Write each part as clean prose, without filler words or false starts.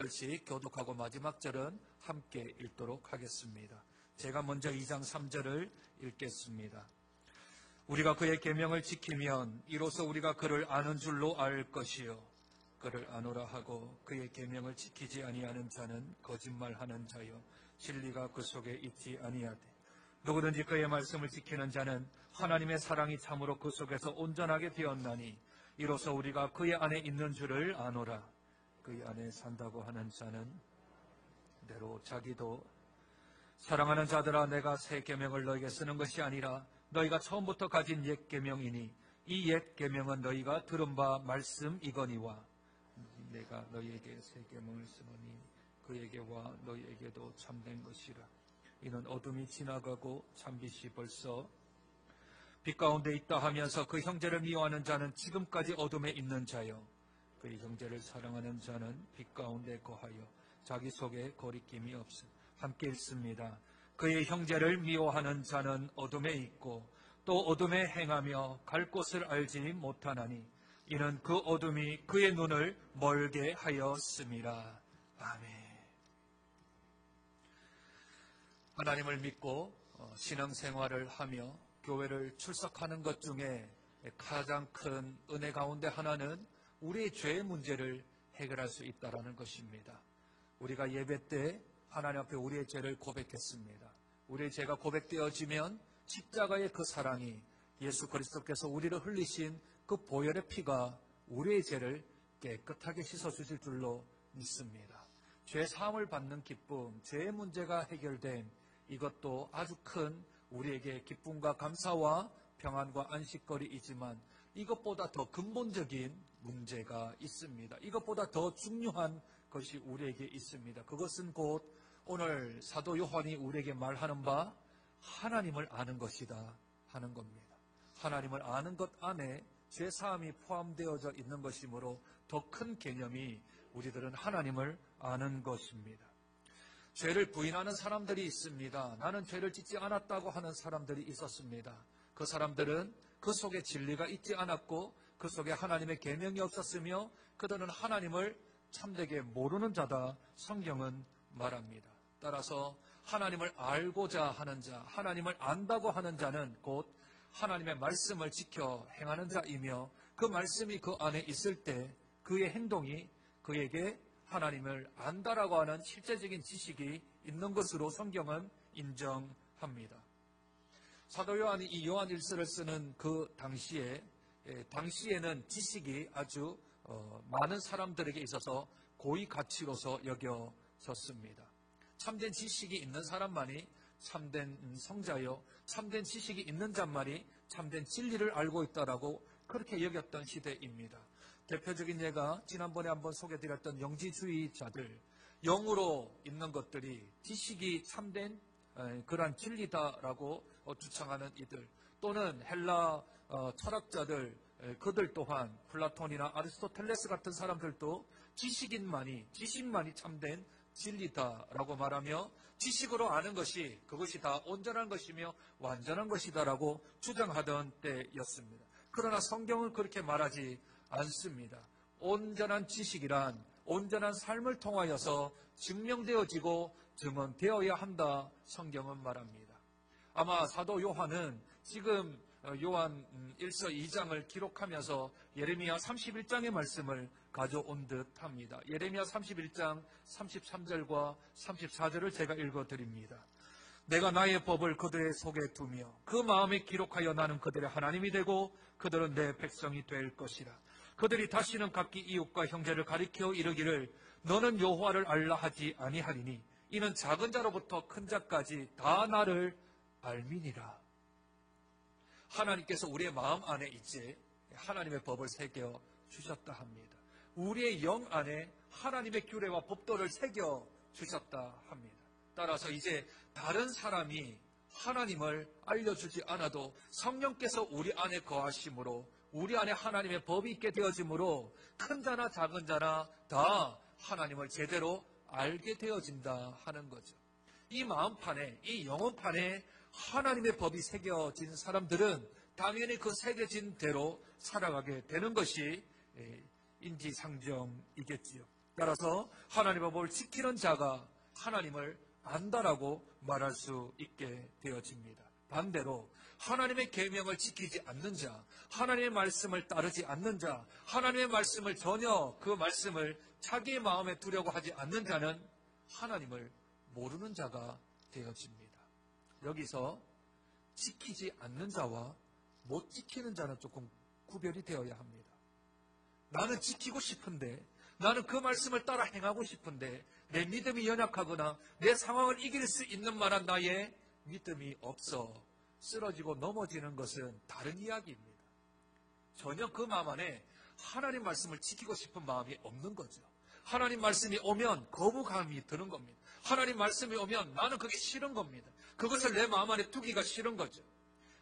절씩 교독하고 마지막 절은 함께 읽도록 하겠습니다. 제가 먼저 2장 3절을 읽겠습니다. 우리가 그의 계명을 지키면 이로써 우리가 그를 아는 줄로 알 것이요 그를 아노라 하고 그의 계명을 지키지 아니하는 자는 거짓말하는 자요 진리가 그 속에 있지 아니하되 누구든지 그의 말씀을 지키는 자는 하나님의 사랑이 참으로 그 속에서 온전하게 되었나니 이로써 우리가 그의 안에 있는 줄을 아노라. 그의 안에 산다고 하는 자는 대로 자기도 사랑하는 자들아 내가 새 계명을 너에게 쓰는 것이 아니라 너희가 처음부터 가진 옛 계명이니 이 옛 계명은 너희가 들은 바 말씀이거니와 내가 너희에게 새 계명을 쓰노니 그에게와 너희에게도 참된 것이라. 이는 어둠이 지나가고 참빛이 벌써 빛 가운데 있다 하면서 그 형제를 미워하는 자는 지금까지 어둠에 있는 자요 그의 형제를 사랑하는 자는 빛 가운데 거하여 자기 속에 거리낌이 없음. 함께 읽습니다. 그의 형제를 미워하는 자는 어둠에 있고 또 어둠에 행하며 갈 곳을 알지 못하나니 이는 그 어둠이 그의 눈을 멀게 하였음이라. 아멘. 하나님을 믿고 신앙생활을 하며 교회를 출석하는 것 중에 가장 큰 은혜 가운데 하나는 우리의 죄의 문제를 해결할 수 있다는 것입니다. 우리가 예배 때 하나님 앞에 우리의 죄를 고백했습니다. 우리의 죄가 고백되어지면 십자가의 그 사랑이 예수 그리스도께서 우리를 흘리신 그 보혈의 피가 우리의 죄를 깨끗하게 씻어주실 줄로 믿습니다. 죄 사함을 받는 기쁨, 죄의 문제가 해결된 이것도 아주 큰 우리에게 기쁨과 감사와 평안과 안식거리이지만 이것보다 더 근본적인 문제가 있습니다. 이것보다 더 중요한 것이 우리에게 있습니다. 그것은 곧 오늘 사도 요한이 우리에게 말하는 바 하나님을 아는 것이다 하는 겁니다. 하나님을 아는 것 안에 죄사함이 포함되어져 있는 것이므로 더 큰 개념이 우리들은 하나님을 아는 것입니다. 죄를 부인하는 사람들이 있습니다. 나는 죄를 짓지 않았다고 하는 사람들이 있었습니다. 그 사람들은 그 속에 진리가 있지 않았고 그 속에 하나님의 계명이 없었으며 그들은 하나님을 참되게 모르는 자다 성경은 말합니다. 따라서 하나님을 알고자 하는 자, 하나님을 안다고 하는 자는 곧 하나님의 말씀을 지켜 행하는 자이며 그 말씀이 그 안에 있을 때 그의 행동이 그에게 하나님을 안다라고 하는 실제적인 지식이 있는 것으로 성경은 인정합니다. 사도 요한이 이 요한 1서를 쓰는 그 당시에는 지식이 아주 많은 사람들에게 있어서 고위 가치로서 여겨졌습니다. 참된 지식이 있는 사람만이 참된 성자요, 참된 지식이 있는 자만이 참된 진리를 알고 있다라고 그렇게 여겼던 시대입니다. 대표적인 예가 지난번에 한번 소개드렸던 영지주의자들, 영으로 있는 것들이 지식이 참된 그러한 진리다라고 주창하는 이들, 또는 헬라 철학자들, 그들 또한 플라톤이나 아리스토텔레스 같은 사람들도 지식만이 참된 진리다라고 말하며 지식으로 아는 것이 그것이 다 온전한 것이며 완전한 것이다라고 주장하던 때였습니다. 그러나 성경은 그렇게 말하지 않습니다. 온전한 지식이란 온전한 삶을 통하여서 증명되어지고 증언되어야 한다 성경은 말합니다. 아마 사도 요한은 지금 요한 1서 2장을 기록하면서 예레미야 31장의 말씀을 가져온 듯합니다. 예레미야 31장 33절과 34절을 제가 읽어드립니다. 내가 나의 법을 그들의 속에 두며 그 마음에 기록하여 나는 그들의 하나님이 되고 그들은 내 백성이 될 것이라. 그들이 다시는 각기 이웃과 형제를 가리켜 이르기를 너는 여호와를 알라 하지 아니하리니 이는 작은 자로부터 큰 자까지 다 나를 알미니라. 하나님께서 우리의 마음 안에 이제 하나님의 법을 새겨 주셨다 합니다. 우리의 영 안에 하나님의 규례와 법도를 새겨 주셨다 합니다. 따라서 이제 다른 사람이 하나님을 알려주지 않아도 성령께서 우리 안에 거하심으로 우리 안에 하나님의 법이 있게 되어지므로 큰 자나 작은 자나 다 하나님을 제대로 알게 되어진다 하는 거죠. 이 마음판에, 이 영혼판에 하나님의 법이 새겨진 사람들은 당연히 그 새겨진 대로 살아가게 되는 것이 인지상정이겠지요. 따라서 하나님의 법을 지키는 자가 하나님을 안다라고 말할 수 있게 되어집니다. 반대로 하나님의 계명을 지키지 않는 자, 하나님의 말씀을 따르지 않는 자, 하나님의 말씀을 전혀 그 말씀을 자기의 마음에 두려고 하지 않는 자는 하나님을 모르는 자가 되어집니다. 여기서 지키지 않는 자와 못 지키는 자는 조금 구별이 되어야 합니다. 나는 지키고 싶은데, 나는 그 말씀을 따라 행하고 싶은데 내 믿음이 연약하거나 내 상황을 이길 수 있는 만한 나의 믿음이 없어 쓰러지고 넘어지는 것은 다른 이야기입니다. 전혀 그 마음 안에 하나님 말씀을 지키고 싶은 마음이 없는 거죠. 하나님 말씀이 오면 거부감이 드는 겁니다. 하나님 말씀이 오면 나는 그게 싫은 겁니다. 그것을 내 마음 안에 두기가 싫은 거죠.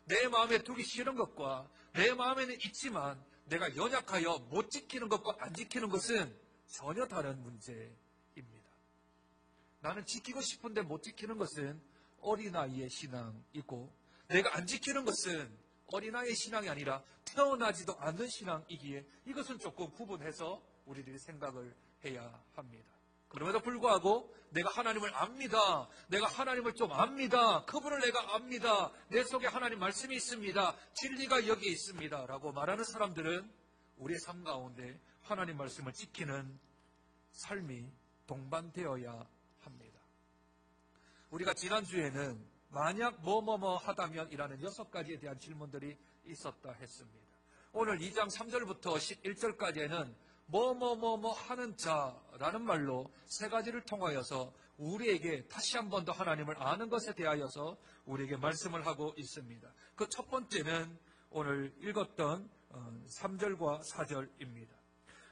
내 마음에 두기 싫은 것과 내 마음에는 있지만 내가 연약하여 못 지키는 것과 안 지키는 것은 전혀 다른 문제입니다. 나는 지키고 싶은데 못 지키는 것은 어린아이의 신앙이고, 내가 안 지키는 것은 어린아이의 신앙이 아니라 태어나지도 않는 신앙이기에 이것은 조금 구분해서 우리들이 생각을 해야 합니다. 그럼에도 불구하고 내가 하나님을 압니다. 내가 하나님을 좀 압니다. 그분을 내가 압니다. 내 속에 하나님 말씀이 있습니다. 진리가 여기에 있습니다. 라고 말하는 사람들은 우리의 삶 가운데 하나님 말씀을 지키는 삶이 동반되어야 합니다. 우리가 지난주에는 만약 뭐뭐뭐 하다면 이라는 6가지에 대한 질문들이 있었다 했습니다. 오늘 2장 3절부터 11절까지에는 뭐뭐뭐뭐 하는 자라는 말로 3가지를 통하여서 우리에게 다시 한 번 더 하나님을 아는 것에 대하여서 우리에게 말씀을 하고 있습니다. 그 첫 번째는 오늘 읽었던 3절과 4절입니다.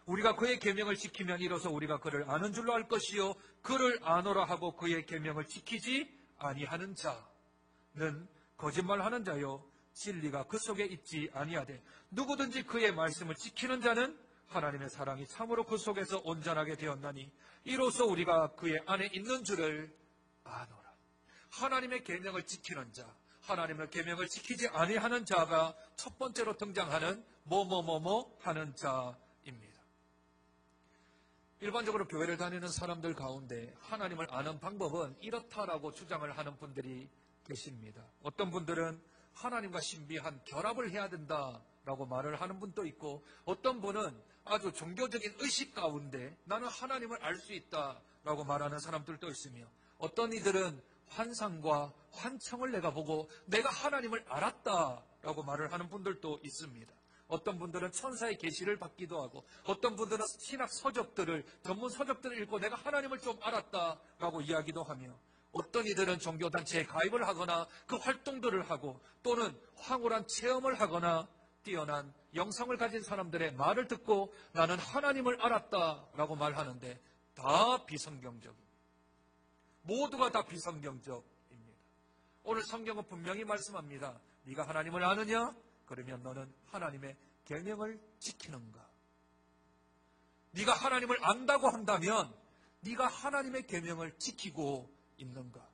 우리가 그의 계명을 지키면 이로써 우리가 그를 아는 줄로 알 것이요 그를 아노라 하고 그의 계명을 지키지 아니하는 자는 거짓말하는 자요 진리가 그 속에 있지 아니하되 누구든지 그의 말씀을 지키는 자는 하나님의 사랑이 참으로 그 속에서 온전하게 되었나니 이로써 우리가 그의 안에 있는 줄을 아노라. 하나님의 계명을 지키는 자, 하나님의 계명을 지키지 아니하는 자가 첫 번째로 등장하는 뭐뭐뭐뭐 하는 자입니다. 일반적으로 교회를 다니는 사람들 가운데 하나님을 아는 방법은 이렇다라고 주장을 하는 분들이 계십니다. 어떤 분들은 하나님과 신비한 결합을 해야 된다라고 말을 하는 분도 있고, 어떤 분은 아주 종교적인 의식 가운데 나는 하나님을 알 수 있다라고 말하는 사람들도 있으며, 어떤 이들은 환상과 환청을 내가 보고 내가 하나님을 알았다라고 말을 하는 분들도 있습니다. 어떤 분들은 천사의 계시를 받기도 하고, 어떤 분들은 신학 서적들을, 전문 서적들을 읽고 내가 하나님을 좀 알았다라고 이야기도 하며, 어떤 이들은 종교단체에 가입을 하거나 그 활동들을 하고, 또는 황홀한 체험을 하거나 뛰어난 영성을 가진 사람들의 말을 듣고 나는 하나님을 알았다라고 말하는데 다 비성경적입니다. 모두가 다 비성경적입니다. 오늘 성경은 분명히 말씀합니다. 네가 하나님을 아느냐? 그러면 너는 하나님의 계명을 지키는가? 네가 하나님을 안다고 한다면 네가 하나님의 계명을 지키고 있는가?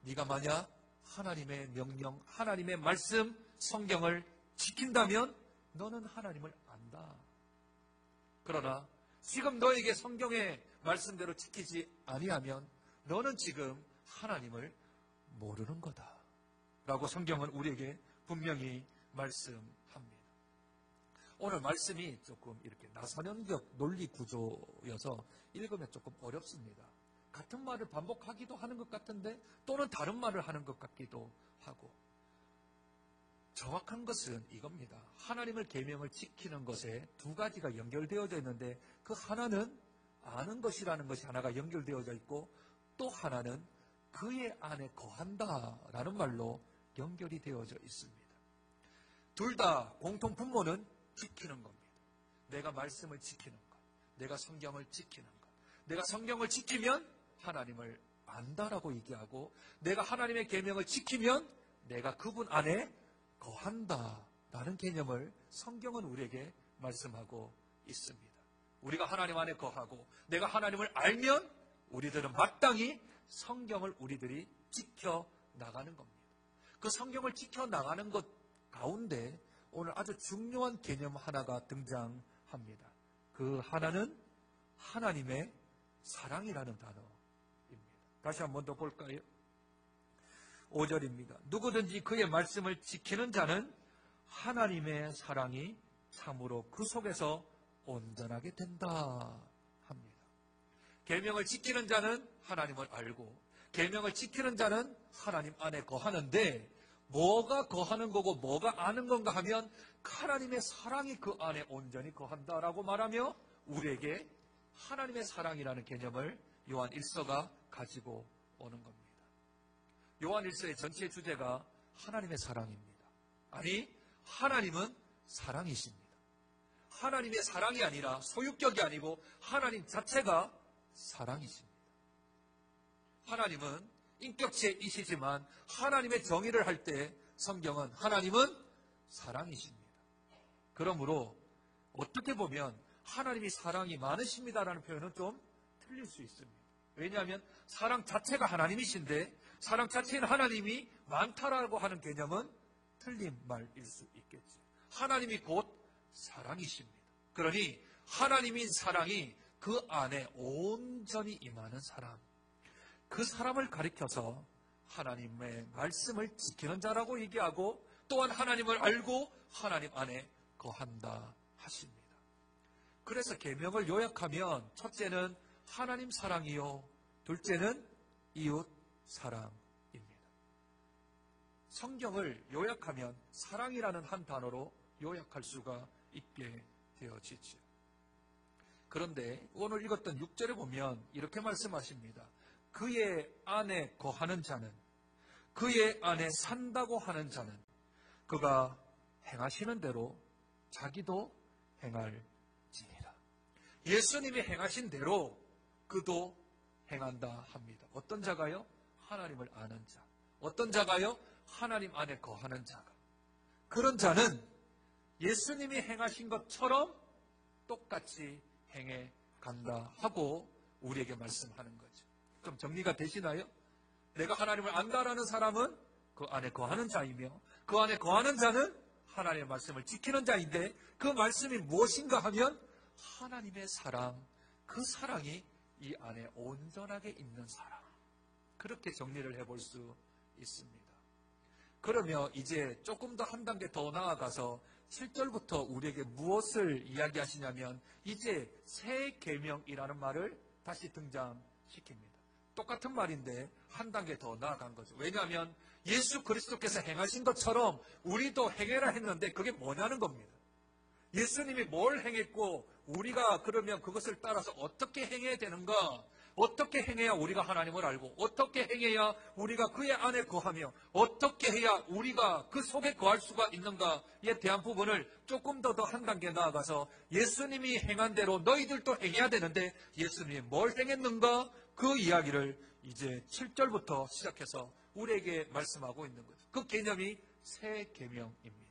네가 만약 하나님의 명령, 하나님의 말씀, 성경을 지킨다면 너는 하나님을 안다. 그러나 지금 너에게 성경의 말씀대로 지키지 아니하면 너는 지금 하나님을 모르는 거다. 라고 성경은 우리에게 분명히 말씀합니다. 오늘 말씀이 조금 이렇게 나선형적 논리 구조여서 읽으면 조금 어렵습니다. 같은 말을 반복하기도 하는 것 같은데 또는 다른 말을 하는 것 같기도 하고, 정확한 것은 이겁니다. 하나님을 계명을 지키는 것에 2가지가 연결되어져 있는데 그 하나는 아는 것이라는 것이 하나가 연결되어져 있고, 또 하나는 그의 안에 거한다라는 말로 연결이 되어져 있습니다. 둘 다 공통 분모는 지키는 겁니다. 내가 말씀을 지키는 것, 내가 성경을 지키는 것. 내가 성경을 지키면 하나님을 안다라고 얘기하고, 내가 하나님의 계명을 지키면 내가 그분 안에 거한다라는 개념을 성경은 우리에게 말씀하고 있습니다. 우리가 하나님 안에 거하고 내가 하나님을 알면 우리들은 마땅히 성경을 우리들이 지켜나가는 겁니다. 그 성경을 지켜나가는 것 가운데 오늘 아주 중요한 개념 하나가 등장합니다. 그 하나는 하나님의 사랑이라는 단어입니다. 다시 한 번 더 볼까요? 5절입니다. 누구든지 그의 말씀을 지키는 자는 하나님의 사랑이 참으로 그 속에서 온전하게 된다 합니다. 계명을 지키는 자는 하나님을 알고 계명을 지키는 자는 하나님 안에 거하는데 뭐가 거하는 거고 뭐가 아는 건가 하면 하나님의 사랑이 그 안에 온전히 거한다라고 말하며 우리에게 하나님의 사랑이라는 개념을 요한 1서가 가지고 오는 겁니다. 요한 1서의 전체 주제가 하나님의 사랑입니다. 아니, 하나님은 사랑이십니다. 하나님의 사랑이 아니라 소유격이 아니고 하나님 자체가 사랑이십니다. 하나님은 인격체이시지만 하나님의 정의를 할 때 성경은 하나님은 사랑이십니다. 그러므로 어떻게 보면 하나님이 사랑이 많으십니다라는 표현은 좀 틀릴 수 있습니다. 왜냐하면 사랑 자체가 하나님이신데 사랑 자체인 하나님이 많다라고 하는 개념은 틀린 말일 수 있겠죠. 하나님이 곧 사랑이십니다. 그러니 하나님인 사랑이 그 안에 온전히 임하는 사람, 그 사람을 가리켜서 하나님의 말씀을 지키는 자라고 얘기하고 또한 하나님을 알고 하나님 안에 거한다 하십니다. 그래서 계명을 요약하면 첫째는 하나님 사랑이요, 둘째는 이웃 사랑입니다. 성경을 요약하면 사랑이라는 한 단어로 요약할 수가 있게 되어지죠. 그런데 오늘 읽었던 6절에 보면 이렇게 말씀하십니다. 그의 안에 거하는 자는, 그의 안에 산다고 하는 자는 그가 행하시는 대로 자기도 행할지니라. 예수님이 행하신 대로 그도 행한다 합니다. 어떤 자가요? 하나님을 아는 자. 어떤 자가요? 하나님 안에 거하는 자가. 그런 자는 예수님이 행하신 것처럼 똑같이 행해 간다 하고 우리에게 말씀하는 거죠. 좀 정리가 되시나요? 내가 하나님을 안다라는 사람은 그 안에 거하는 자이며 그 안에 거하는 자는 하나님의 말씀을 지키는 자인데 그 말씀이 무엇인가 하면 하나님의 사랑, 그 사랑이 이 안에 온전하게 있는 사람. 그렇게 정리를 해볼 수 있습니다. 그러면 이제 조금 더 한 단계 더 나아가서 7절부터 우리에게 무엇을 이야기하시냐면 이제 새 계명이라는 말을 다시 등장시킵니다. 똑같은 말인데 한 단계 더 나아간 거죠. 왜냐하면 예수 그리스도께서 행하신 것처럼 우리도 행해라 했는데 그게 뭐냐는 겁니다. 예수님이 뭘 행했고 우리가 그러면 그것을 따라서 어떻게 행해야 되는가? 어떻게 행해야 우리가 하나님을 알고 어떻게 행해야 우리가 그의 안에 거하며 어떻게 해야 우리가 그 속에 거할 수가 있는가에 대한 부분을 조금 더 한 단계 나아가서 예수님이 행한 대로 너희들도 행해야 되는데 예수님이 뭘 행했는가? 그 이야기를 이제 7절부터 시작해서 우리에게 말씀하고 있는 거죠. 그 개념이 새 계명입니다.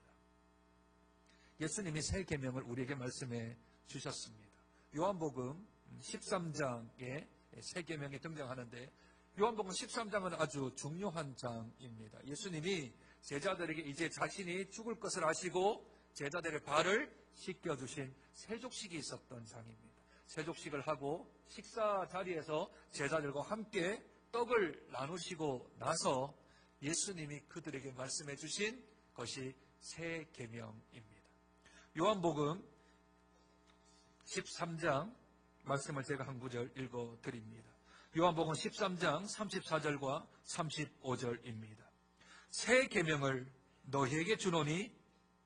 예수님이 새 계명을 우리에게 말씀해 주셨습니다. 요한복음 13장에 새 계명이 등장하는데 요한복음 13장은 아주 중요한 장입니다. 예수님이 제자들에게 이제 자신이 죽을 것을 아시고 제자들의 발을 씻겨주신 세족식이 있었던 장입니다. 세족식을 하고 식사 자리에서 제자들과 함께 떡을 나누시고 나서 예수님이 그들에게 말씀해 주신 것이 새 계명입니다. 요한복음 13장 말씀을 제가 한 구절 읽어드립니다. 요한복음 13장 34절과 35절입니다. 새 계명을 너희에게 주노니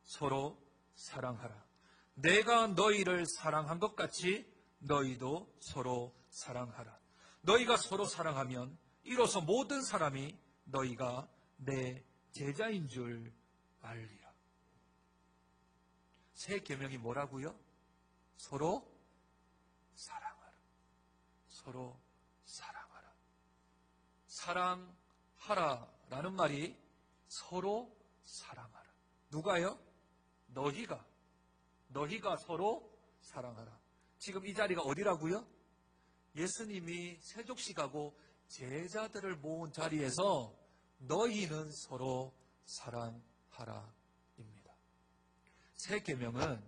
서로 사랑하라. 내가 너희를 사랑한 것 같이 너희도 서로 사랑하라. 너희가 서로 사랑하면 이로써 모든 사람이 너희가 내 제자인 줄 알리라. 새 계명이 뭐라고요? 서로 사랑하라. 서로 사랑하라. 사랑하라라는 말이 서로 사랑하라. 누가요? 너희가 서로 사랑하라. 지금 이 자리가 어디라고요? 예수님이 세족식하고 제자들을 모은 자리에서 너희는 서로 사랑하라입니다. 새 계명은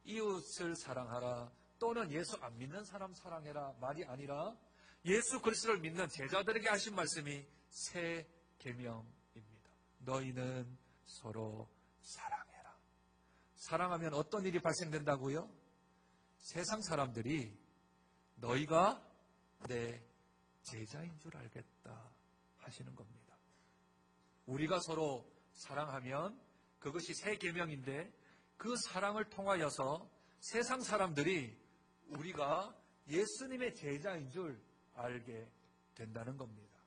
이웃을 사랑하라, 또는 예수 안 믿는 사람 사랑해라 말이 아니라 예수 그리스도를 믿는 제자들에게 하신 말씀이 새 계명입니다. 너희는 서로 사랑해라. 사랑하면 어떤 일이 발생된다고요? 세상 사람들이 너희가 내 제자인 줄 알겠다 하시는 겁니다. 우리가 서로 사랑하면 그것이 새 계명인데 그 사랑을 통하여서 세상 사람들이 우리가 예수님의 제자인 줄 알게 된다는 겁니다.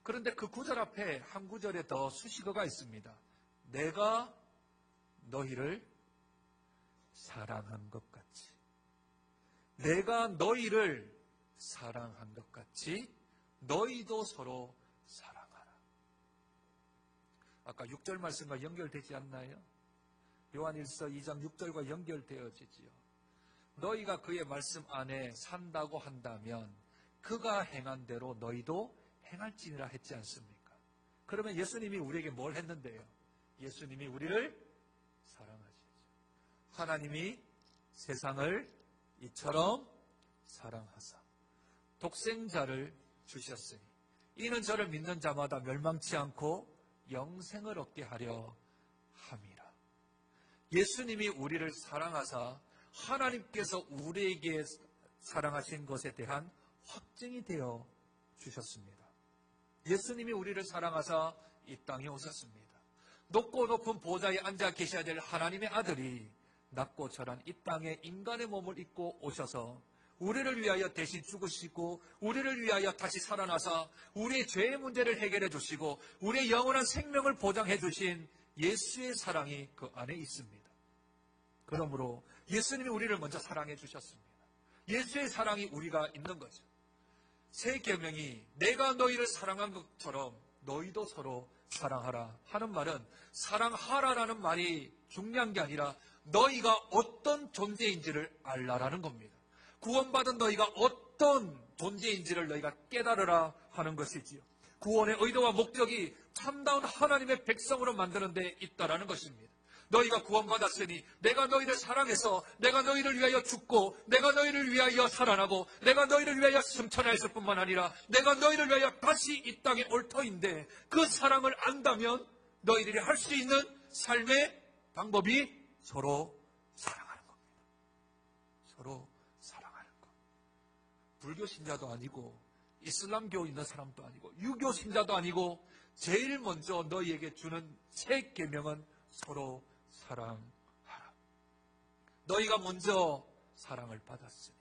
그런데 그 구절 앞에 한 구절에 더 수식어가 있습니다. 내가 너희를 사랑한 것 같이. 내가 너희를 사랑한 것 같이 너희도 서로 사랑하라. 아까 6절 말씀과 연결되지 않나요? 요한일서 2장 6절과 연결되어지지요. 너희가 그의 말씀 안에 산다고 한다면 그가 행한 대로 너희도 행할지니라 했지 않습니까? 그러면 예수님이 우리에게 뭘 했는데요? 예수님이 우리를 사랑하시죠. 하나님이 세상을 이처럼 사랑하사 독생자를 주셨으니 이는 저를 믿는 자마다 멸망치 않고 영생을 얻게 하려 함이라. 예수님이 우리를 사랑하사 하나님께서 우리에게 사랑하신 것에 대한 확증이 되어 주셨습니다. 예수님이 우리를 사랑하사 이 땅에 오셨습니다. 높고 높은 보좌에 앉아 계셔야 될 하나님의 아들이 낮고 절한 이 땅에 인간의 몸을 입고 오셔서 우리를 위하여 대신 죽으시고 우리를 위하여 다시 살아나사 우리의 죄의 문제를 해결해 주시고 우리의 영원한 생명을 보장해 주신 예수의 사랑이 그 안에 있습니다. 그러므로 예수님이 우리를 먼저 사랑해 주셨습니다. 예수의 사랑이 우리가 있는 거죠. 새 계명이 내가 너희를 사랑한 것처럼 너희도 서로 사랑하라 하는 말은 사랑하라라는 말이 중요한 게 아니라 너희가 어떤 존재인지를 알라라는 겁니다. 구원받은 너희가 어떤 존재인지를 너희가 깨달으라 하는 것이지요. 구원의 의도와 목적이 참다운 하나님의 백성으로 만드는 데 있다라는 것입니다. 너희가 구원받았으니 내가 너희를 사랑해서 내가 너희를 위하여 죽고 내가 너희를 위하여 살아나고 내가 너희를 위하여 승천하였을 뿐만 아니라 내가 너희를 위하여 다시 이 땅에 올 터인데 그 사랑을 안다면 너희들이 할 수 있는 삶의 방법이 서로 사랑하는 겁니다. 서로 사랑하는 것. 불교 신자도 아니고 이슬람교 있는 사람도 아니고 유교 신자도 아니고 제일 먼저 너희에게 주는 새 계명은 서로 사랑하라. 너희가 먼저 사랑을 받았으니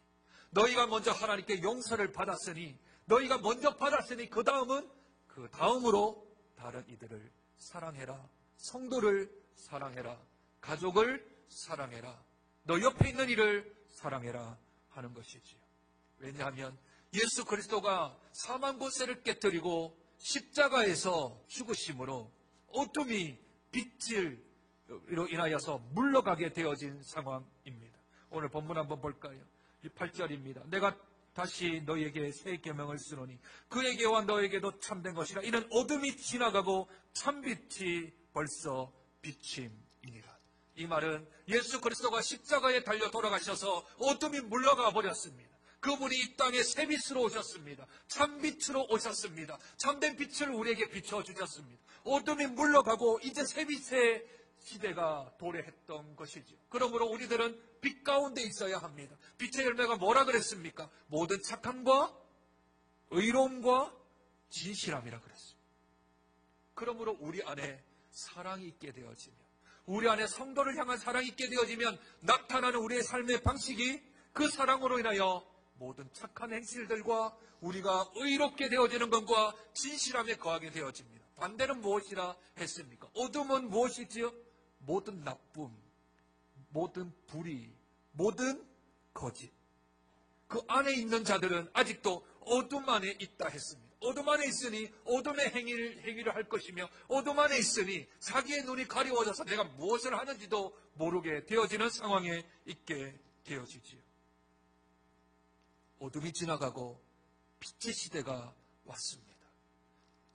너희가 먼저 하나님께 용서를 받았으니 너희가 먼저 받았으니 그 다음으로 다른 이들을 사랑해라. 성도를 사랑해라. 가족을 사랑해라. 너 옆에 있는 이를 사랑해라 하는 것이지요. 왜냐하면 예수 그리스도가 사망 권세를 깨뜨리고 십자가에서 죽으심으로 어둠이 빛으로 인하여서 물러가게 되어진 상황입니다. 오늘 본문 한번 볼까요? 8절입니다. 내가 다시 너희에게 새 계명을 쓰노니 그에게와 너에게도 참된 것이라. 이는 어둠이 지나가고 참빛이 벌써 비침이니라. 이 말은 예수 그리스도가 십자가에 달려 돌아가셔서 어둠이 물러가 버렸습니다. 그분이 이 땅에 새빛으로 오셨습니다. 참빛으로 오셨습니다. 참된 빛을 우리에게 비춰주셨습니다. 어둠이 물러가고 이제 새빛의 시대가 도래했던 것이죠. 그러므로 우리들은 빛 가운데 있어야 합니다. 빛의 열매가 뭐라 그랬습니까? 모든 착함과 의로움과 진실함이라 그랬습니다. 그러므로 우리 안에 사랑이 있게 되어지면, 우리 안에 성도를 향한 사랑이 있게 되어지면 나타나는 우리의 삶의 방식이 그 사랑으로 인하여 모든 착한 행실들과 우리가 의롭게 되어지는 것과 진실함에 거하게 되어집니다. 반대는 무엇이라 했습니까? 어둠은 무엇이지요? 모든 나쁨, 모든 불의, 모든 거짓. 그 안에 있는 자들은 아직도 어둠 안에 있다 했습니다. 어둠 안에 있으니 어둠의 행위를 할 것이며 어둠 안에 있으니 자기의 눈이 가리워져서 내가 무엇을 하는지도 모르게 되어지는 상황에 있게 되어지지요. 어둠이 지나가고 빛의 시대가 왔습니다.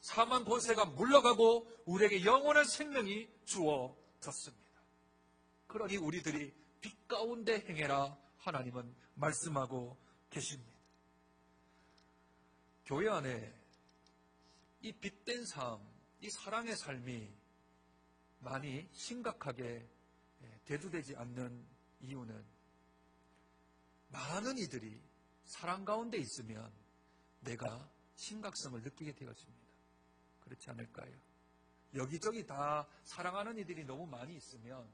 사망 권세가 물러가고 우리에게 영원한 생명이 주어졌습니다. 그러니 우리들이 빛 가운데 행해라 하나님은 말씀하고 계십니다. 교회 안에 이 빛된 삶, 이 사랑의 삶이 많이 심각하게 대두되지 않는 이유는 많은 이들이 사랑 가운데 있으면 내가 심각성을 느끼게 되어집니다. 그렇지 않을까요? 여기저기 다 사랑하는 이들이 너무 많이 있으면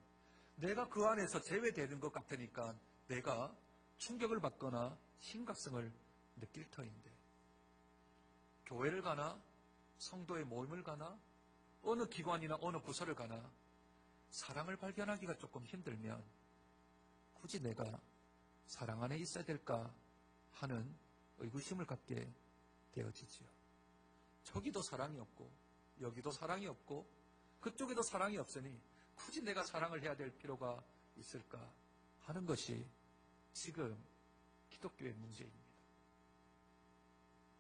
내가 그 안에서 제외되는 것 같으니까 내가 충격을 받거나 심각성을 느낄 터인데, 교회를 가나 성도의 모임을 가나 어느 기관이나 어느 부서를 가나 사랑을 발견하기가 조금 힘들면 굳이 내가 사랑 안에 있어야 될까 하는 의구심을 갖게 되어지지요. 저기도 사랑이 없고 여기도 사랑이 없고 그쪽에도 사랑이 없으니 굳이 내가 사랑을 해야 될 필요가 있을까 하는 것이 지금 기독교의 문제입니다.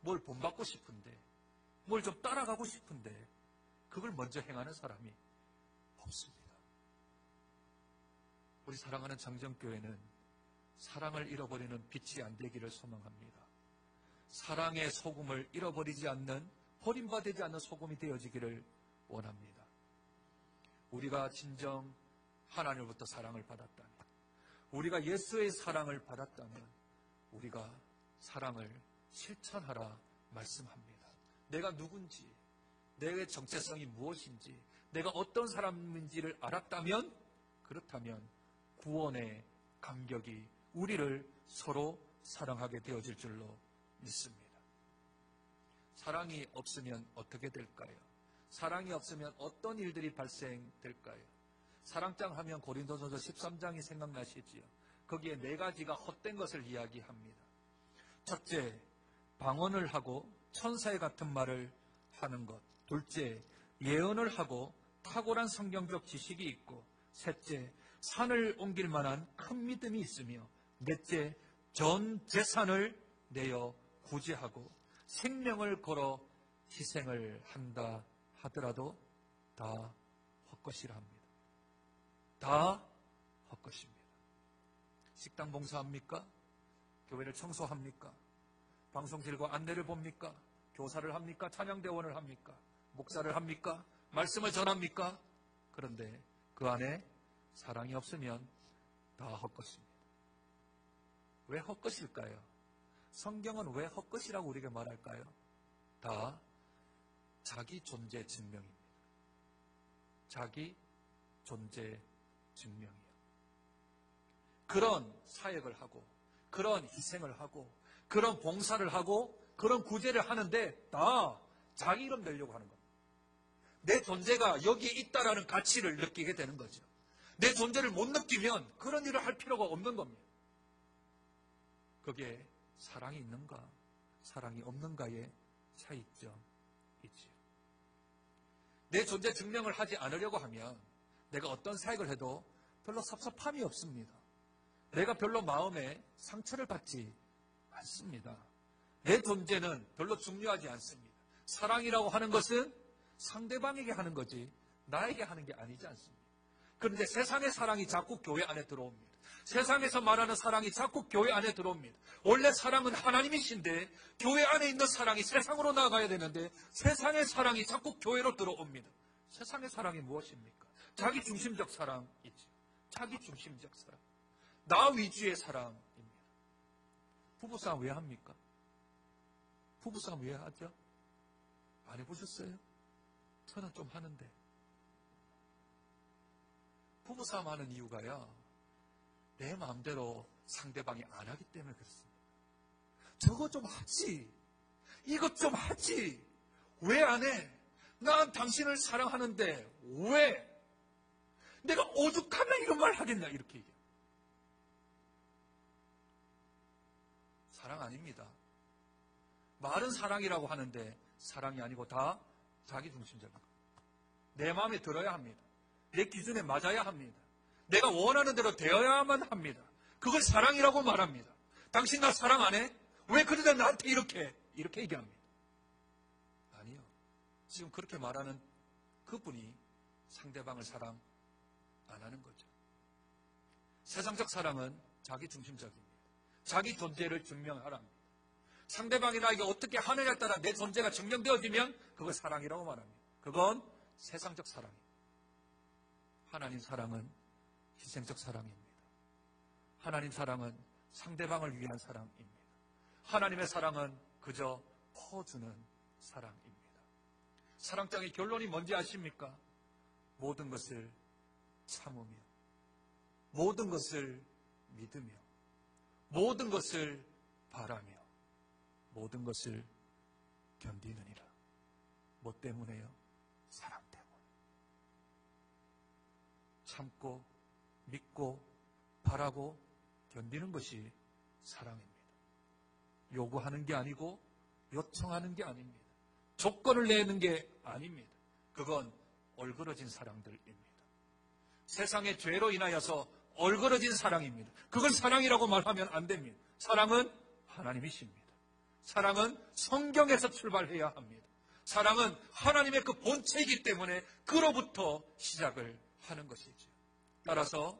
뭘 본받고 싶은데, 뭘 좀 따라가고 싶은데 그걸 먼저 행하는 사람이 없습니다. 우리 사랑하는 장정교회는 사랑을 잃어버리는 빛이 안 되기를 소망합니다. 사랑의 소금을 잃어버리지 않는, 버림받지 않는 소금이 되어지기를 원합니다. 우리가 진정 하나님으로부터 사랑을 받았다면, 우리가 예수의 사랑을 받았다면 우리가 사랑을 실천하라 말씀합니다. 내가 누군지, 내의 정체성이 무엇인지, 내가 어떤 사람인지를 알았다면, 그렇다면 구원의 감격이 우리를 서로 사랑하게 되어질 줄로 믿습니다. 사랑이 없으면 어떻게 될까요? 사랑이 없으면 어떤 일들이 발생될까요? 사랑장 하면 고린도전서 13장이 생각나시지요. 거기에 4가지가 헛된 것을 이야기합니다. 첫째, 방언을 하고 천사의 같은 말을 하는 것. 둘째, 예언을 하고 탁월한 성경적 지식이 있고. 셋째, 산을 옮길 만한 큰 믿음이 있으며. 넷째, 전 재산을 내어 구제하고 생명을 걸어 희생을 한다 하더라도 다 헛것이라 합니다. 다 헛것입니다. 식당 봉사합니까? 교회를 청소합니까? 방송실과 안내를 봅니까? 교사를 합니까? 찬양대원을 합니까? 목사를 합니까? 말씀을 전합니까? 그런데 그 안에 사랑이 없으면 다 헛것입니다. 왜 헛것일까요? 성경은 왜 헛것이라고 우리에게 말할까요? 다 자기 존재 증명입니다. 자기 존재 증명이요. 그런 사역을 하고, 그런 희생을 하고, 그런 봉사를 하고, 그런 구제를 하는데 다 자기 이름 내려고 하는 겁니다. 내 존재가 여기에 있다라는 가치를 느끼게 되는 거죠. 내 존재를 못 느끼면 그런 일을 할 필요가 없는 겁니다. 거기에 사랑이 있는가, 사랑이 없는가의 차이점이지요. 내 존재 증명을 하지 않으려고 하면 내가 어떤 사역을 해도 별로 섭섭함이 없습니다. 내가 별로 마음에 상처를 받지 않습니다. 내 존재는 별로 중요하지 않습니다. 사랑이라고 하는 것은 상대방에게 하는 거지 나에게 하는 게 아니지 않습니다. 그런데 세상의 사랑이 자꾸 교회 안에 들어옵니다. 세상에서 말하는 사랑이 자꾸 교회 안에 들어옵니다. 원래 사랑은 하나님이신데 교회 안에 있는 사랑이 세상으로 나가야 되는데 세상의 사랑이 자꾸 교회로 들어옵니다. 세상의 사랑이 무엇입니까? 자기 중심적 사랑이죠. 자기 중심적 사랑. 나 위주의 사랑입니다. 부부싸움 왜 합니까? 부부싸움 왜 하죠? 안 해보셨어요? 저는 좀 하는데. 부부싸움 하는 이유가요, 내 마음대로 상대방이 안 하기 때문에 그렇습니다. 저거 좀 하지. 이것 좀 하지. 왜 안 해? 난 당신을 사랑하는데 왜? 내가 오죽하면 이런 말 하겠냐 이렇게 얘기해요. 사랑 아닙니다. 말은 사랑이라고 하는데 사랑이 아니고 다 자기중심적인 거예요. 내 마음에 들어야 합니다. 내 기준에 맞아야 합니다. 내가 원하는 대로 되어야만 합니다. 그걸 사랑이라고 말합니다. 당신 나 사랑 안 해? 왜 그러다 나한테 이렇게 얘기합니다. 아니요. 지금 그렇게 말하는 그분이 상대방을 사랑 안 하는 거죠. 세상적 사랑은 자기 중심적입니다. 자기 존재를 증명하랍니다. 상대방이 나에게 어떻게 하느냐에 따라 내 존재가 증명되어지면 그걸 사랑이라고 말합니다. 그건 세상적 사랑입니다. 하나님 사랑은 희생적 사랑입니다. 하나님 사랑은 상대방을 위한 사랑입니다. 하나님의 사랑은 그저 퍼주는 사랑입니다. 사랑장의 결론이 뭔지 아십니까? 모든 것을 참으며, 모든 것을 믿으며, 모든 것을 바라며, 모든 것을 견디느니라. 뭐 때문에요? 사랑 때문에. 참고, 믿고, 바라고, 견디는 것이 사랑입니다. 요구하는 게 아니고 요청하는 게 아닙니다. 조건을 내는 게 아닙니다. 그건 얼그러진 사랑들입니다. 세상의 죄로 인하여서 얼그러진 사랑입니다. 그걸 사랑이라고 말하면 안 됩니다. 사랑은 하나님이십니다. 사랑은 성경에서 출발해야 합니다. 사랑은 하나님의 그 본체이기 때문에 그로부터 시작을 하는 것이죠. 따라서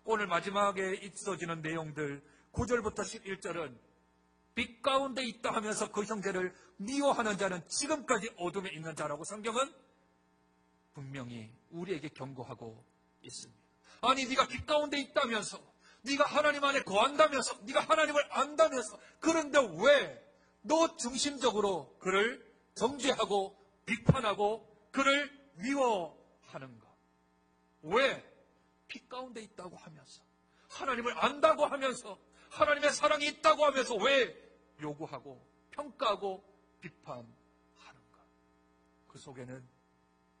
오늘 마지막에 있어지는 내용들 9절부터 11절은 빛 가운데 있다 하면서 그 형제를 미워하는 자는 지금까지 어둠에 있는 자라고 성경은 분명히 우리에게 경고하고 있습니다. 아니 네가 빛 가운데 있다면서, 네가 하나님 안에 거한다면서, 네가 하나님을 안다면서, 그런데 왜 너 중심적으로 그를 정죄하고 비판하고 그를 미워하는가? 왜 빛 가운데 있다고 하면서, 하나님을 안다고 하면서, 하나님의 사랑이 있다고 하면서 왜 요구하고 평가하고 비판하는가? 그 속에는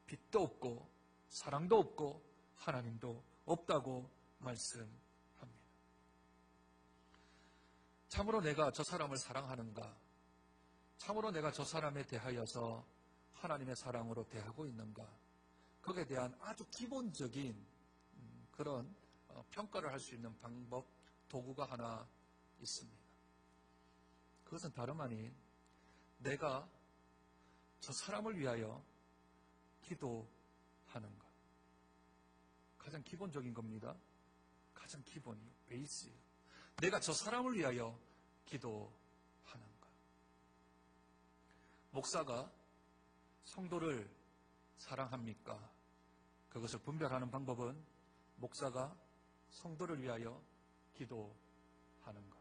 빛도 없고 사랑도 없고 하나님도 없다고 말씀합니다. 참으로 내가 저 사람을 사랑하는가? 참으로 내가 저 사람에 대하여서 하나님의 사랑으로 대하고 있는가? 거기에 대한 아주 기본적인 그런 평가를 할 수 있는 방법, 도구가 하나 있습니다. 그것은 다름 아닌 내가 저 사람을 위하여 기도하는가. 가장 기본적인 겁니다. 가장 기본이 베이스예요. 내가 저 사람을 위하여 기도하는가. 목사가 성도를 사랑합니까? 그것을 분별하는 방법은 목사가 성도를 위하여 기도하는가.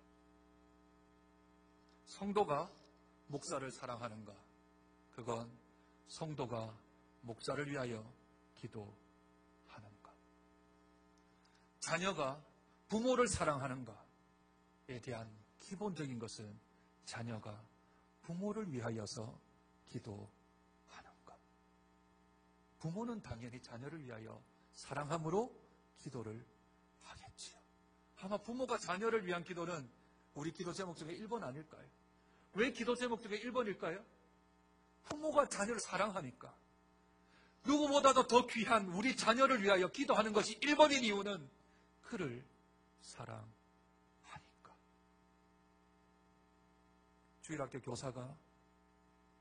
성도가 목사를 사랑하는가. 그건 성도가 목사를 위하여 기도하는가. 자녀가 부모를 사랑하는가에 대한 기본적인 것은 자녀가 부모를 위하여서 기도하는가. 부모는 당연히 자녀를 위하여 사랑함으로 기도를 하겠지요. 아마 부모가 자녀를 위한 기도는 우리 기도 제목 중에 1번 아닐까요? 왜 기도 제목 중에 1번일까요? 부모가 자녀를 사랑하니까. 누구보다도 더 귀한 우리 자녀를 위하여 기도하는 것이 1번인 이유는 그를 사랑하니까. 주일학교 교사가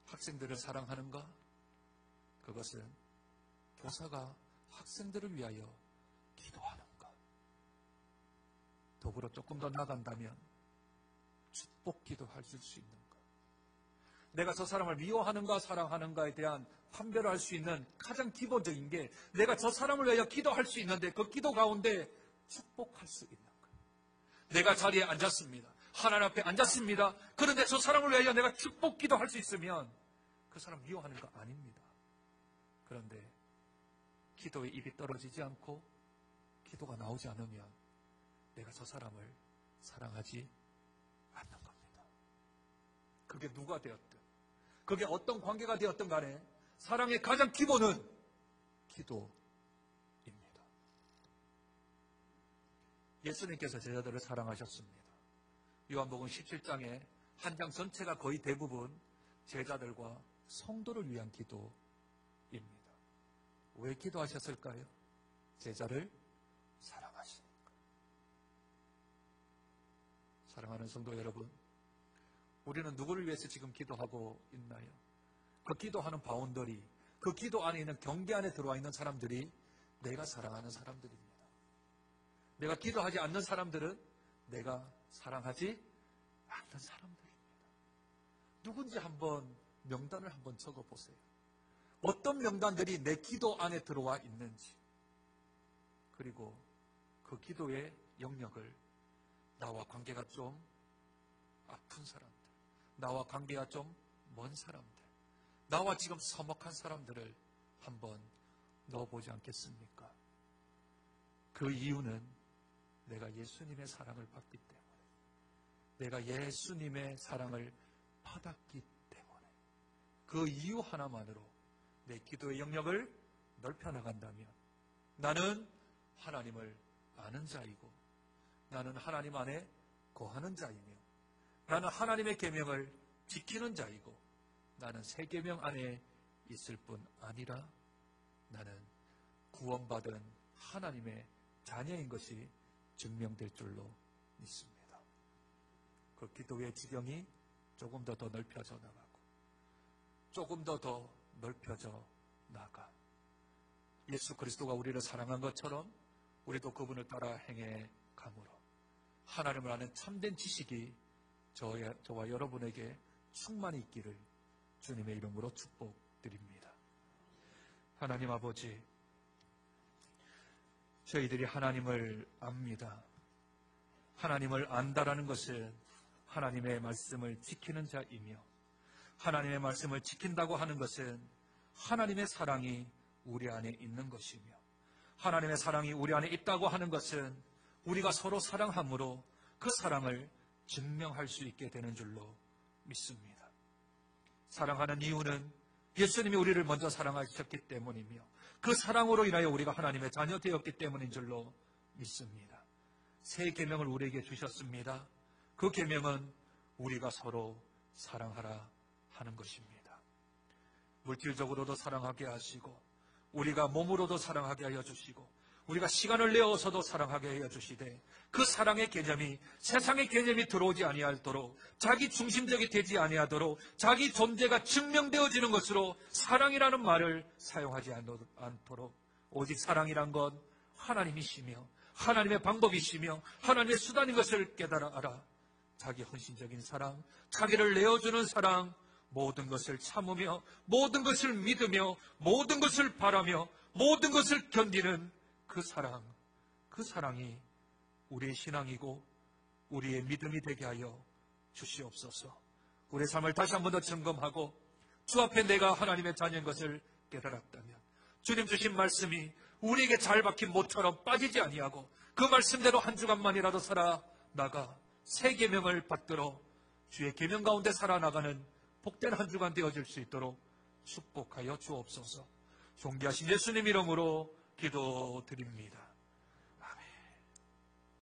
학생들을 사랑하는가? 그것은 교사가 학생들을 위하여 기도하는가? 더불어 조금 더 나간다면 축복 기도할 수 있는가? 내가 저 사람을 미워하는가 사랑하는가에 대한 판별을 할 수 있는 가장 기본적인 게 내가 저 사람을 위하여 기도할 수 있는데 그 기도 가운데 축복할 수 있는가? 내가 자리에 앉았습니다. 하나님 앞에 앉았습니다. 그런데 저 사람을 위하여 내가 축복 기도할 수 있으면 그 사람 미워하는 거 아닙니다. 그런데 기도에 입이 떨어지지 않고 기도가 나오지 않으면 내가 저 사람을 사랑하지 않는 겁니다. 그게 누가 되었든, 그게 어떤 관계가 되었든 간에 사랑의 가장 기본은 기도입니다. 예수님께서 제자들을 사랑하셨습니다. 요한복음 17장에 한 장 전체가 거의 대부분 제자들과 성도를 위한 기도입니다. 왜 기도하셨을까요? 제자를 사랑하시니까. 사랑하는 성도 여러분, 우리는 누구를 위해서 지금 기도하고 있나요? 그 기도하는 바운더리, 그 기도 안에 있는 경계 안에 들어와 있는 사람들이 내가 사랑하는 사람들입니다. 내가 기도하지 않는 사람들은 내가 사랑하지 않는 사람들입니다. 누군지 한번 명단을 한번 적어보세요. 어떤 명단들이 내 기도 안에 들어와 있는지, 그리고 그 기도의 영역을 나와 관계가 좀 아픈 사람들, 나와 관계가 좀 먼 사람들, 나와 지금 서먹한 사람들을 한번 넣어보지 않겠습니까? 그 이유는 내가 예수님의 사랑을 받기 때문에, 내가 예수님의 사랑을 받았기 때문에, 그 이유 하나만으로 내 기도의 영역을 넓혀나간다면 나는 하나님을 아는 자이고, 나는 하나님 안에 거하는 자이며, 나는 하나님의 계명을 지키는 자이고, 나는 새 계명 안에 있을 뿐 아니라 나는 구원받은 하나님의 자녀인 것이 증명될 줄로 믿습니다. 그 기도의 지경이 조금 더 넓혀져 나가고, 조금 더 넓혀져 나가, 예수 그리스도가 우리를 사랑한 것처럼 우리도 그분을 따라 행해 가므로 하나님을 아는 참된 지식이 저와 여러분에게 충만히 있기를 주님의 이름으로 축복드립니다. 하나님 아버지, 저희들이 하나님을 압니다. 하나님을 안다라는 것은 하나님의 말씀을 지키는 자이며, 하나님의 말씀을 지킨다고 하는 것은 하나님의 사랑이 우리 안에 있는 것이며, 하나님의 사랑이 우리 안에 있다고 하는 것은 우리가 서로 사랑함으로 그 사랑을 증명할 수 있게 되는 줄로 믿습니다. 사랑하는 이유는 예수님이 우리를 먼저 사랑하셨기 때문이며, 그 사랑으로 인하여 우리가 하나님의 자녀 되었기 때문인 줄로 믿습니다. 새 계명을 우리에게 주셨습니다. 그 계명은 우리가 서로 사랑하라 하는 것입니다. 물질적으로도 사랑하게 하시고, 우리가 몸으로도 사랑하게 하여 주시고, 우리가 시간을 내어서도 사랑하게 하여 주시되, 그 사랑의 개념이 세상의 개념이 들어오지 아니하도록, 자기 중심적이 되지 아니하도록, 자기 존재가 증명되어지는 것으로 사랑이라는 말을 사용하지 않도록, 오직 사랑이란 건 하나님이시며 하나님의 방법이시며 하나님의 수단인 것을 깨달아 알아 자기 헌신적인 사랑, 자기를 내어주는 사랑, 모든 것을 참으며 모든 것을 믿으며 모든 것을 바라며 모든 것을 견디는 그 사랑이 우리의 신앙이고 우리의 믿음이 되게 하여 주시옵소서. 우리의 삶을 다시 한 번 더 점검하고 주 앞에 내가 하나님의 자녀인 것을 깨달았다면, 주님 주신 말씀이 우리에게 잘 박힌 못처럼 빠지지 아니하고 그 말씀대로 한 주간만이라도 살아나가 새 계명을 받들어 주의 계명 가운데 살아나가는 복된 한 주간 되어질 수 있도록 축복하여 주옵소서. 존귀하신 예수님 이름으로 기도드립니다.